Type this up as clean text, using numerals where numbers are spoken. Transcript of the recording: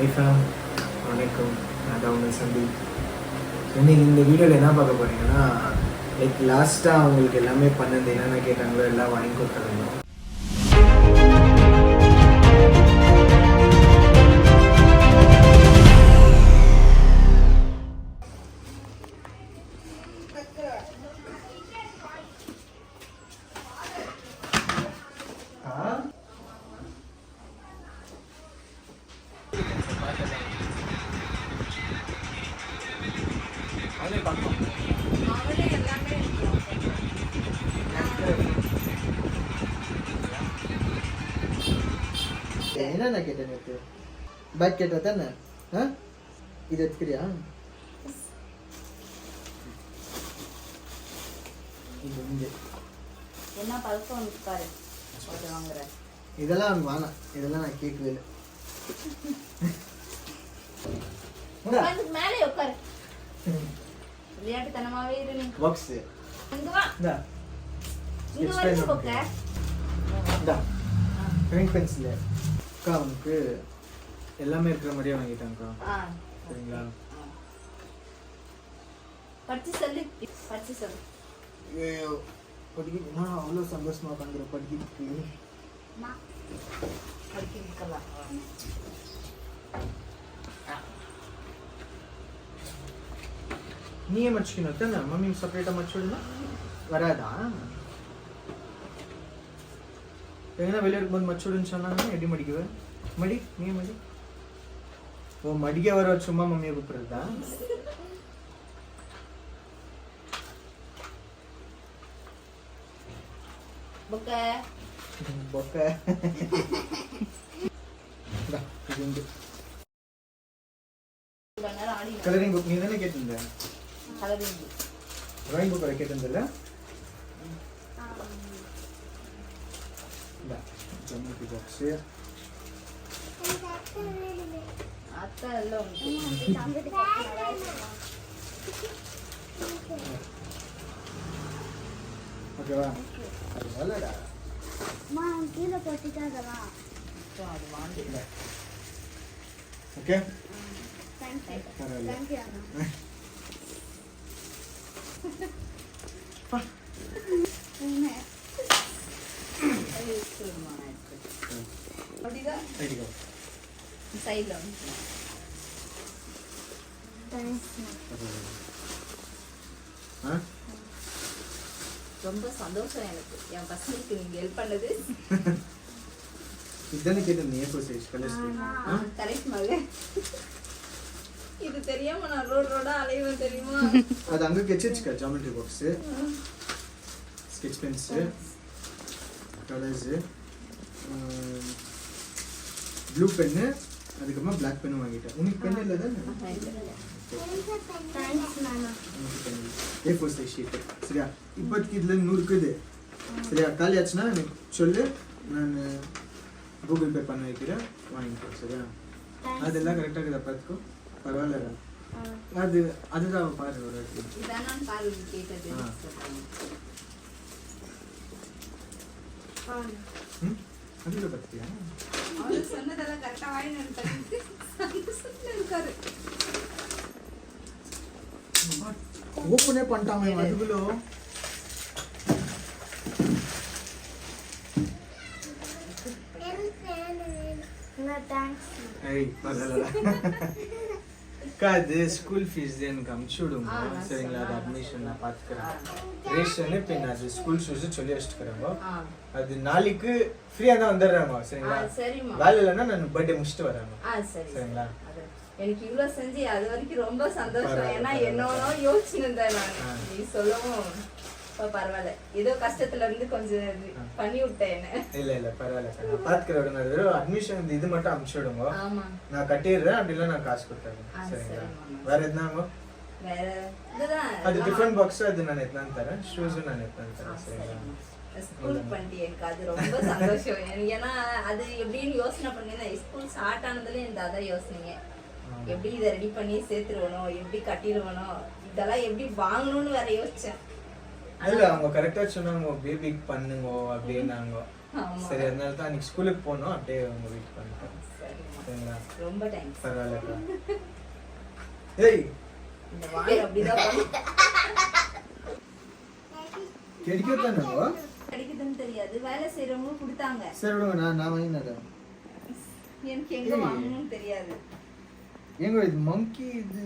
வணக்கம், நான் தான் உங்கள் சந்தீப். இன்னைக்கு இந்த வீடியோவில் என்ன பார்க்க போறீங்கன்னா, லைக் லாஸ்ட்டாக அவங்களுக்கு எல்லாமே பண்ணது என்னென்ன கேட்டாங்களோ எல்லாம் வாங்கி கொடுத்துருந்தோம். என்னென்ன கேட்டேன் நேற்று? பேக் கேட்டா தானே? இது எடுத்துக்கிறியா? என்ன பழக்கம் பாரு வாங்குற. இதெல்லாம் வேணாம், இதெல்லாம் நான் கேட்கவே இல்லை. மேலே உட்காரு, விளையாட்டுத்தனமாவே இரு நீ. பாக்ஸ் இங்க வா, இங்க வந்து போக்க. இந்தா பெயிண்ட் பென்சில் அக்கா உனக்கு எல்லாமே இருக்கிற மாதிரியே வாங்கிட்டாங்கக்கா. சரிங்களா? படிச்சு சொல்லு, படிச்சு சொல்லு. படிக்க நான் அவ்வளோ சந்தோஷமா உட்காந்துற படிக்கிறதுக்கு. படிக்கலாம் நீயே மடிச்சுக்கணும் தானே? மம்மி செப்பரேட்டாக மடிச்சு விடுனா வராதா? எங்கன்னா வெளியே இருக்கும்போது மடிச்சு விடுன்னு சொன்னாங்கன்னா எப்படி மடிக்குவேன்? மடி, நீயே மடி. ஓ, மடிக்க வர சும்மா மம்மியை கூப்பிடுறதா? பொக்க பொக்க கலரிங் புக் நீ தானே கேட்டிருந்த? ட்ராயிங் புக் வர கேட்டிருந்தல? ஜாமெட்ரி பாக்ஸ் அத்தை எல்லாம் ஓகேவா? அது நல்லடா. கீழே போட்டுட்டா அதெல்லாம் அது வாங்கிடல. ஓகே, தேங்க்யூ அண்ணா. அப்படிதான் சைட்ல ரொம்ப சந்தோஷம் எனக்கு, என் பசங்களுக்கு நீங்க ஹெல்ப் பண்ணது. இதுதானே கேட்டிருந்தீங்க ஏ4 சைஸ் கலர்ஸ்? கரெக்ட் மக. இது தெரியாம நான் ரோடா அலைவேன் தெரியுமா? அது அங்க கெச்சிச்சுக்கா. Geometry box, sketch pens, colours, blue pen, அதுக்கப்புறமா பிளாக் பென்னு வாங்கிட்டேன். உனக்கு பென் இல்லை தானே? ஏ4 சைஸ் ஷீட். சரியா? இப்போதைக்கு இதுல 100 இருக்குது. சரியா? காலி ஆச்சுன்னா எனக்கு சொல்லு, நான் கூகுள் பே பண்ண வைக்கிறேன், வாங்கிக்கோ. சரியா? அதெல்லாம் கரெக்டாக இருக்குதா பார்த்துக்கோ. பரவாயில்ல, அதுதான் பாரு. ஒரு அதுல பார்த்தியா? சொன்னதெல்லாம் கரெக்டா வாங்கி இருக்காரு. ஓப்பனே பண்ணிட்டாங்க அதுக்குள்ள. அது ஸ்கூல் ஃபீஸ் எனக்கு அமுச்சு விடுங்க. சரிங்களா? அது அட்மிஷன் நான் பார்த்துக்கிறேன். ரேஷனு பின் அது ஸ்கூல் ஷூஸ் சொல்லி வச்சுக்கிறேங்க. அது நாளைக்கு ஃப்ரீயா தான் வந்துடுறாங்க. சரிங்களா? வேலை இல்லைன்னா நான் பர்த்டே முடிச்சுட்டு வரேன். சரிங்களா? எனக்கு இவ்வளவு செஞ்சு அது வரைக்கும் ரொம்ப சந்தோஷம். ஏன்னா என்னோட யோசிச்சுருந்தேன் நான், நீ சொல்லவும் பரவாயில்ல. ஏதோ கஷ்டத்துல இருந்து கொஞ்சம் பண்ணி விட்டேன் என்ன. இல்ல பரவாயில்ல, பாத்துக்கிற விடுங்க. வெறும் அட்மிஷன் இது மட்டும் அனுப்பிச்சு விடுங்க, நான் கட்டிடுறேன். அப்படி இல்லை நான் காசு கொடுத்துறேன். சரிங்களா? வேற எதுனாங்க? வேற இதுதான் அது டிஃபன் பாக்ஸ், அது நான் எத்தனை தரேன். ஷூஸும் நான் எத்தனை தரேன். சரிங்களா? ஸ்கூல் பண்ணிட்டு எனக்கு அது ரொம்ப சந்தோஷம். ஏன்னா அது எப்படின்னு யோசனை பண்ணிருந்தேன். ஸ்கூல் ஸ்டார்ட் ஆனதுல எனக்கு அதான் யோசனைங்க. எப்படி இதை ரெடி பண்ணி சேர்த்துருவனோ, எப்படி கட்டிடுவனோ, இதெல்லாம் எப்படி வாங்கணும்னு வேற யோசிச்சேன். இல்ல அவங்க கரெக்டா சொன்னாங்க பேபிக்கு பண்ணுங்க அப்படின்னாங்க. சரி அதனால தான் அன்னைக்கு ஸ்கூலுக்கு போனோம், அப்படியே அவங்க வீட்டுக்கு வந்துட்டோம். சரிங்களா ரொம்ப தேங்க்ஸ். பரவாயில்லக்கா. ஏய் இந்த வாய் அப்படிதான் பண்ணும். கிடைக்கத்தானே கிடைக்குதுன்னு தெரியாது, வேலை செய்யறவங்க கொடுத்தாங்க. சரி விடுங்க, நான் வாங்கினேன். எனக்கு எங்க வாங்கணும்னு தெரியாது. ஏங்க இது மங்கி இது